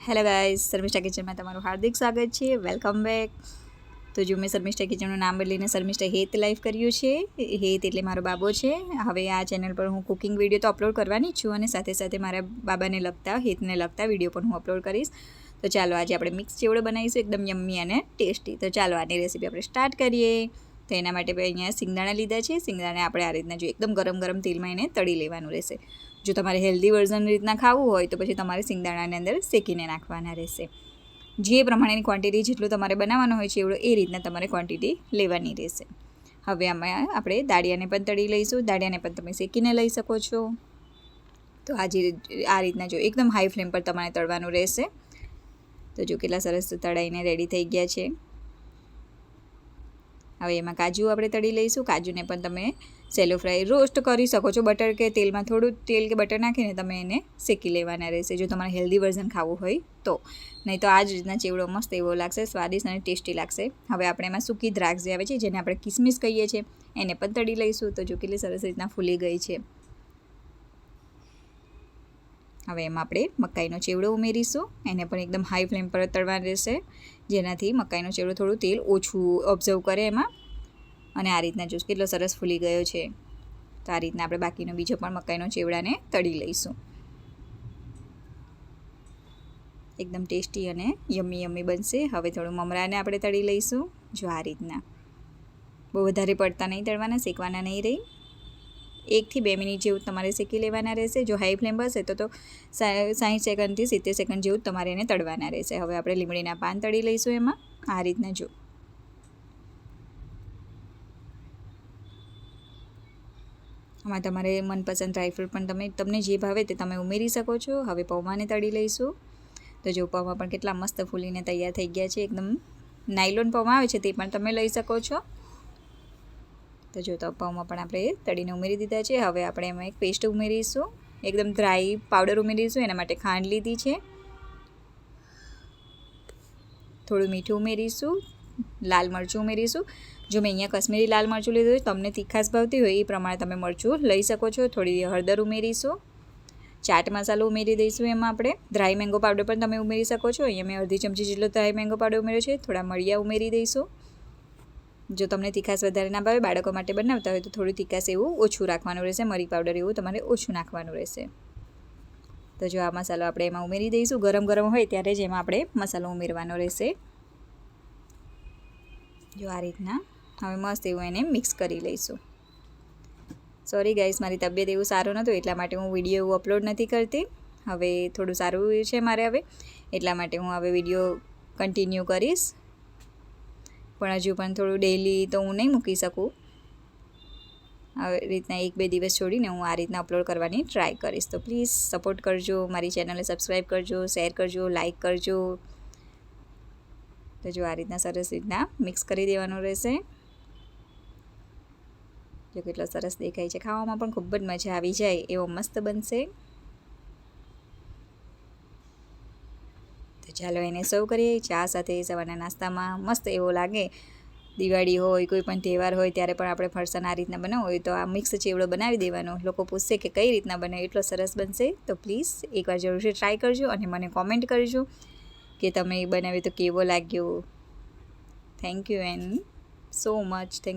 Hello guys, Sharmishtha કિચનમાં તમારું હાર્દિક સ્વાગત છે. Welcome back. તો જો મેં શર્મિષ્ઠા કિચનનું નામ બદલીને શર્મિષ્ઠા હેત લાઈફ કર્યું છે. હેત એટલે મારો બાબો છે. હવે આ ચેનલ પર હું કુકિંગ વિડીયો તો અપલોડ કરવાની જ છું અને સાથે સાથે મારા બાબાને લગતા, હેતને લગતા વિડીયો પણ હું અપલોડ કરીશ. તો ચાલો આજે આપણે મિક્સ ચેવડો બનાવીશું, એકદમ યમ્મી અને ટેસ્ટી. તો ચાલો આની રેસીપી આપણે સ્ટાર્ટ કરીએ. તો એના માટે અહીંયા સિંગદાણા લીધા છે. સિંગદાણા આપણે આ રીતના જો એકદમ ગરમ તેલમાં એને તળી લેવાનું રહેશે. જો તમારે હેલ્ધી વર્ઝન રીતના ખાવું હોય તો પછી તમારે સિંગદાણાની અંદર શેકીને નાખવાના રહેશે. જે પ્રમાણેની ક્વોન્ટિટી જેટલું તમારે બનાવવાનું હોય છે એવડો એ રીતના તમારે ક્વોન્ટિટી લેવાની રહેશે. હવે આમાં આપણે દાળિયાને પણ તળી લઈશું. દાળિયાને પણ તમે શેકીને લઈ શકો છો. તો આ રીતના જો એકદમ હાઈ ફ્લેમ પર તમારે તળવાનું રહેશે. તો જો કેટલા સરસ તળાઈને રેડી થઈ ગયા છે. હવે એમાં કાજુ આપણે તળી લઈશું. કાજુને પણ તમે સેલો ફ્રાય રોસ્ટ કરી શકો છો. બટર કે તેલમાં થોડું તેલ કે બટર નાખીને તમે એને શેકી લેવાના રહેશે જો તમારે હેલ્ધી વર્ઝન ખાવું હોય તો. નહીં તો આ જ રીતના ચેવડો મસ્ત એવો લાગશે, સ્વાદિષ્ટ અને ટેસ્ટી લાગશે. હવે આપણે એમાં સૂકી દ્રાક્ષ જે આવે છે, જેને આપણે કિસમિસ કહીએ છીએ, એને પણ તળી લઈશું. તો જો કેટલી સરસ રીતના ફૂલી ગઈ છે. હવે એમાં આપણે મકાઈનો ચેવડો ઉમેરીશું. એને પણ એકદમ હાઈ ફ્લેમ પર તળવાનું રહેશે, જેનાથી મકાઈનો ચેવડો થોડું તેલ ઓછું ઓબ્ઝર્વ કરે એમાં. અને આ રીતના જો કેટલો સરસ ફૂલી ગયો છે. તો આ રીતના આપણે બાકીનો બીજો પણ મકાઈનો ચેવડાને તળી લઈશું. એકદમ ટેસ્ટી અને યમ્મી બનશે. હવે થોડું મમરાને આપણે તળી લઈશું. જો આ રીતના બહુ વધારે પડતા નહીં તળવાના, શેકવાના નહીં રહી. 1 થી 2 મિનિટ જેવું તમારે શેકી લેવાના રહેશે. જો હાઈ ફ્લેમ હશે તો 60 સેકન્ડથી 70 સેકન્ડ જેવું તમારે એને તળવાના રહેશે. હવે આપણે લીમડીના પાન તળી લઈશું એમાં. આ રીતના જો આમાં તમારે મનપસંદ ડ્રાયફ્રૂટ પણ તમને જે ભાવે તે તમે ઉમેરી શકો છો. હવે પૌવાને તળી લઈશું. તો જો પૌવા પણ કેટલા મસ્ત ફૂલીને તૈયાર થઈ ગયા છે. એકદમ નાયલોન પૌવા આવે છે તે પણ તમે લઈ શકો છો. તો જો તો પૌવા પણ આપણે તળીને ઉમેરી દીધા છે. હવે આપણે એમાં એક પેસ્ટ ઉમેરીશું. એકદમ ડ્રાય પાવડર ઉમેરીશું. એના માટે ખાંડ લીધી છે. થોડું મીઠું ઉમેરીશું. લાલ મરચું ઉમેરીશું. જો મેં અહીંયા કશ્મીરી લાલ મરચું લીધું હોય, તમને તીખાશ ભાવતી હોય એ પ્રમાણે તમે મરચું લઈ શકો છો. થોડી હળદર ઉમેરીશું. ચાટ મસાલો ઉમેરી દઈશું. એમાં આપણે ડ્રાય મેંગો પાવડર પણ તમે ઉમેરી શકો છો. અહીંયા મેં અડધી ચમચી જેટલો ડ્રાય મેંગો પાવડર ઉમેર્યો છે. થોડા મળિયા ઉમેરી દઈશું. જો તમને તીખાશ વધારે ના ભાવે, બાળકો માટે બનાવતા હોય તો થોડું તીખાશ એવું ઓછું રાખવાનું રહેશે. મરી પાવડર એવું તમારે ઓછું નાખવાનું રહેશે. તો જો આ મસાલો આપણે એમાં ઉમેરી દઈશું. ગરમ હોય ત્યારે જ એમાં આપણે મસાલો ઉમેરવાનો રહેશે. જો આ રીતના હવે મસ્ત એવું એને મિક્સ કરી લઈશું. સોરી ગાઈસ, મારી તબિયત એવું સારું નહોતું એટલા માટે હું વિડીયો એવું અપલોડ નથી કરતી. હવે થોડું સારું છે મારે હવે, એટલા માટે હું હવે વિડીયો કન્ટિન્યુ કરીશ. પણ હજુ પણ થોડું ડેઈલી તો હું નહીં મૂકી શકું. આવી રીતના 1-2 દિવસ છોડીને હું આ રીતના અપલોડ કરવાની ટ્રાય કરીશ. તો પ્લીઝ સપોર્ટ કરજો, મારી ચેનલને સબસ્ક્રાઈબ કરજો, શેર કરજો, લાઈક કરજો. તો જો આ રીતના સરસ રીતના મિક્સ કરી દેવાનું રહેશે. જો કેટલો સરસ દેખાય છે. ખાવામાં પણ ખૂબ જ મજા આવી જાય એવો મસ્ત બનશે. તો ચાલો એને સર્વ કરીએ ચા સાથે. સવારના નાસ્તામાં મસ્ત એવો લાગે. દિવાળી હોય, કોઈ પણ તહેવાર હોય ત્યારે પણ આપણે ફરસાણ આ રીતના બનાવવું હોય તો આ મિક્સ ચેવડો બનાવી દેવાનો. લોકો પૂછશે કે કઈ રીતના બનાવ્યો, એટલો સરસ બનશે. તો પ્લીઝ એકવાર જરૂરથી ટ્રાય કરજો અને મને કોમેન્ટ કરજો કે તમે બનાવ્યો તો કેવો લાગ્યો. Thank you and so much.